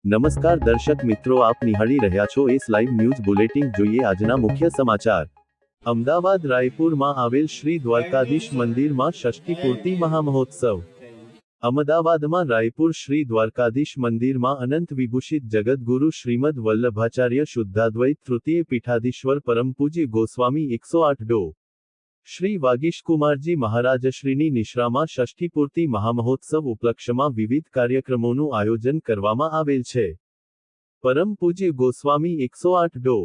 નમસ્કાર દર્શક મિત્રો, આપ નિહાળી રહ્યા છો એસ લાઈવ ન્યૂઝ બુલેટિન. જોઈએ આજના મુખ્ય સમાચાર. અમદાવાદ રાયપુરમાં આવેલ શ્રી દ્વારકાધીશ મંદિરમાં ષષ્ઠી પૂર્તિ મહામહોત્સવ. અમદાવાદમાં રાયપુર શ્રી દ્વારકાધીશ મંદિરમાં અનંત વિભૂષિત જગતગુરુ શ્રીમદ વલ્લભાચાર્ય શુદ્ધાદ્વૈત તૃતીય પીઠાધીશ્વર પરમ પૂજ્ય ગોસ્વામી 108 ડો. શ્રી વાગીશકુમારજી મહારાજશ્રીની નિશ્રામાં ષષ્ઠી પૂર્તિ મહામહોત્સવ ઉપલક્ષમાં વિવિધ કાર્યક્રમોનું આયોજન કરવામાં આવેલ છે. પરમ પૂજ્ય ગોસ્વામી 108 ડો.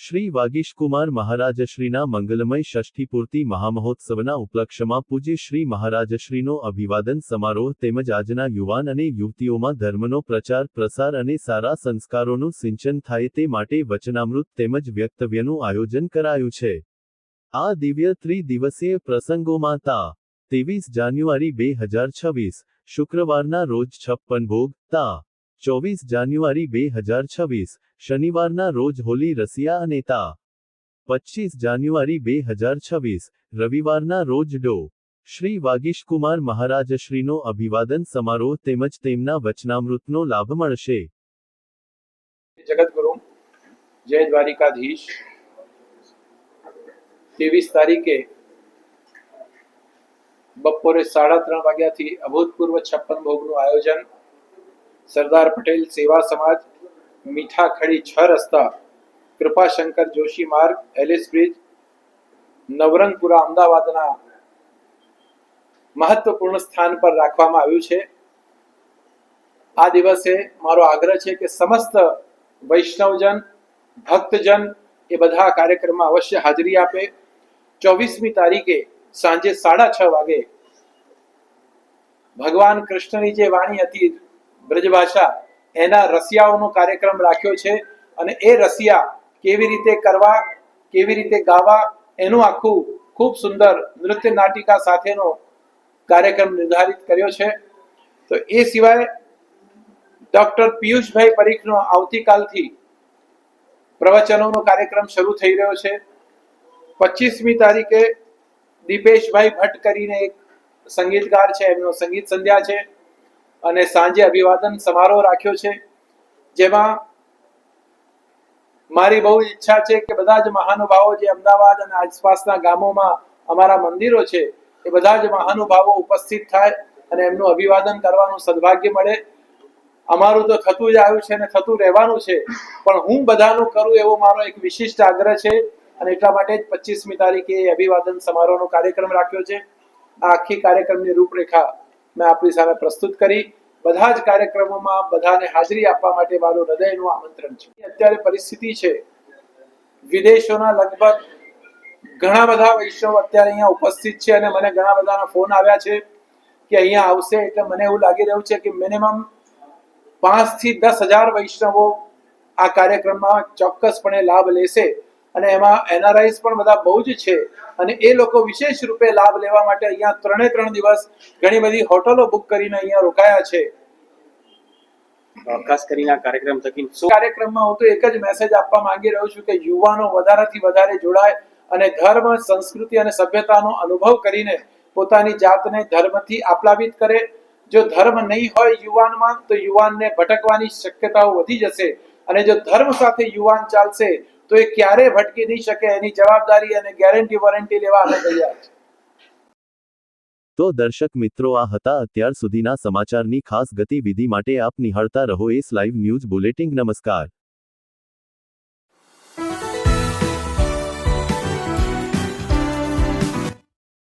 શ્રી વાગીશકુમાર મહારાજશ્રીના મંગલમય ષષ્ઠી પૂર્તિ મહામહોત્સવના ઉપલક્ષમાં પૂજ્ય શ્રી મહારાજશ્રીનો અભિવાદન સમારોહ તેમજ આજના યુવાન અને યુવતીઓમાં ધર્મનો પ્રચાર પ્રસાર અને સારા સંસ્કારોનું સિંચન થાય તે માટે વચનામૃત તેમજ વક્તવ્યનું આયોજન કરાયું છે. આ દિવ્ય ત્રિદિવસીય પ્રસંગોમાં તા 23 જાન્યુઆરી 2026 શુક્રવારના રોજ 56 ભોગ, તા 24 જાન્યુઆરી 2026 શનિવારના રોજ હોલી રસિયા અને તા 25 જાન્યુઆરી 2026 રવિવારના રોજ ડો. શ્રી વાગીશકુમાર મહારાજશ્રીનો અભિવાદન સમારોહ તેમજ તેમના વચનામૃતનો લાભ મળશે. જગતગુરુ જય દ્વારિકાધીશ 23 તારીખે બપોરે 3:30 વાગ્યાથી અભૂતપૂર્વ 56 ભોગનું આયોજન સરદાર પટેલ સેવા સમાજ, મીઠા ખડી 6 રસ્તા, કૃપાશંકર જોશી માર્ગ, એલિસ બ્રિજ, નવરંગપુરા, અમદાવાદના મહત્વપૂર્ણ સ્થાન પર રાખવામાં આવ્યું છે. આ દિવસે મારો આગ્રહ છે કે સમસ્ત વૈષ્ણવજન, ભક્તજન એ બધા કાર્યક્રમમાં અવશ્ય હાજરી આપે. 24મી તારીખે સાંજે 6:30 વાગે ભગવાન કૃષ્ણની જે વાણી હતી બ્રજભાષા, એના રસિયાઓનો કાર્યક્રમ રાખ્યો છે અને એ રસિયા કેવી રીતે કરવા, કેવી રીતે ગાવા, એનું આખું ખૂબ સુંદર નૃત્ય નાટિકા સાથેનો કાર્યક્રમ નિર્ધારિત કર્યો છે. તો એ સિવાય ડોક્ટર પિયુષભાઈ પરીખનો આવતીકાલથી પ્રવચનોનો કાર્યક્રમ શરૂ થઈ રહ્યો છે. 25મી તારીખે દીપેશભાઈ ભટ્ટ કરીને એક સંગીતકાર છે, એમનો સંગીત સંધ્યા છે અને સાંજે અભિવાદન સમારોહ રાખ્યો છે, જેમાં મારી બહુ ઈચ્છા છે કે બધા જ મહાનુભાવો જે અમદાવાદ અને આસપાસના ગામોમાં અમારા મંદિરો છે એ બધા જ મહાનુભાવો ઉપસ્થિત થાય અને એમનું અભિવાદન કરવાનું સદભાગ્ય મળે. અમારું તો થતું જ આવ્યું છે અને થતું રહેવાનું છે, પણ હું બધાનું કરું એવો મારો એક વિશિષ્ટ આગ્રહ છે અને એટલા માટે જ 25મી તારીખે અભિવાદન સમારોહનો કાર્યક્રમ રાખ્યો છે. આ આખી કાર્યક્રમની રૂપરેખા મેં આપણી સામે પ્રસ્તુત કરી. બધા જ કાર્યક્રમોમાં બધાને હાજરી આપવા માટે મારું હૃદયનું આમંત્રણ છે. અત્યારે પરિસ્થિતિ છે, વિદેશોના લગભગ ઘણા બધા વૈષ્ણવ અત્યારે અહીંયા ઉપસ્થિત છે અને મને ઘણા બધાના ફોન આવ્યા છે કે અહીંયા આવશે, એટલે મને એવું લાગી રહ્યું છે કે મિનિમમ 5 થી 10,000 વૈષ્ણવો આ કાર્યક્રમમાં ચોક્કસપણે લાભ લેશે અને એમાં એનઆરઆઈસ પણ બધા બહુ જ છે અને એ લોકો વિશેષ રૂપે લાભ લેવા માટે અહીંયા 3 દિવસ ઘણી બધી હોટલો બુક કરીને અહીંયા રોકાયા છે. ખાસ કરીને આ કાર્યક્રમ થકી કાર્યક્રમમાં હું તો એક જ મેસેજ આપવા માંગી રહ્યો છું કે યુવાનો વધારેથી વધારે જોડાય અને ધર્મ, સંસ્કૃતિ અને સભ્યતાનો અનુભવ કરીને પોતાની જાતને ધર્મથી આપલાવિત કરે. જો ધર્મ નહીં હોય યુવાનમાં તો યુવાનને ભટકવાની શક્યતાઓ વધી જશે અને જો ધર્મ સાથે યુવાન ચાલશે તો એ ક્યારે ભટકી નહીં શકે. એની જવાબદારી અને ગેરંટી વોરંટી લેવા અમે તૈયાર છે. તો દર્શક મિત્રો, આ હતા અત્યાર સુધીના સમાચારની ખાસ ગતિવિધિ માટે આપ નિહાળતા રહો એસ લાઈવ ન્યૂઝ બુલેટિન. નમસ્કાર.